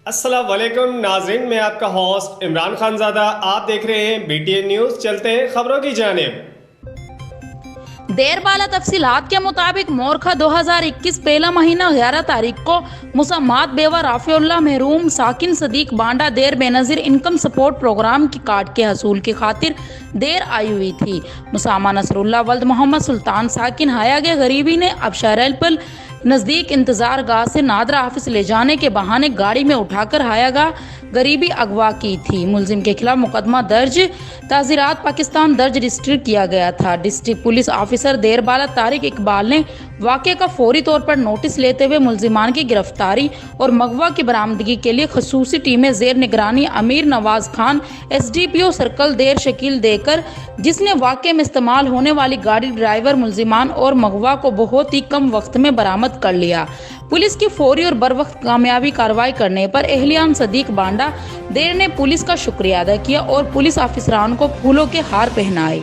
السلام علیکم ناظرین، میں آپ کا ہوسٹ عمران خان زادہ، آپ دیکھ رہے ہیں BTN نیوز۔ چلتے ہیں خبروں کی جانب۔ دیر بالا تفصیلات کے مطابق مورخہ 2021 پہلا مہینہ 11 تاریخ کو مسمات بیوہ رافع اللہ محروم ساکن صدیق بانڈا دیر بے نظیر انکم سپورٹ پروگرام کی کارڈ کے حصول کی خاطر دیر آئی ہوئی تھی۔ مسامہ نصر اللہ ولد محمد سلطان ساکن ہایاگے غریبی نے ابشارائل پل نزدیک انتظار گاہ سے نادرہ آفس لے جانے کے بہانے گاڑی میں اٹھا کر ہایاگاہ غریبی اغوا کی تھی۔ ملزم کے خلاف مقدمہ درج تعزیرات پاکستان درج رجسٹر کیا گیا تھا۔ ڈسٹرکٹ پولیس آفیسر دیر بالا طارق اقبال نے واقعے کا فوری طور پر نوٹس لیتے ہوئے ملزمان کی گرفتاری اور مغوا کی برآمدگی کے لیے خصوصی ٹیمیں زیر نگرانی امیر نواز خان SDPO سرکل دیر شکیل دے کر، جس نے واقعے میں استعمال ہونے والی گاڑی، ڈرائیور، ملزمان اور مغوا کو بہت ہی کم وقت میں برآمد کر لیا۔ پولیس کی فوری اور بروقت کامیابی کارروائی کرنے پر اہلیان صدیق بانڈا دیر نے پولیس کا شکریہ ادا کیا اور پولیس افسران کو پھولوں کے ہار پہنائے۔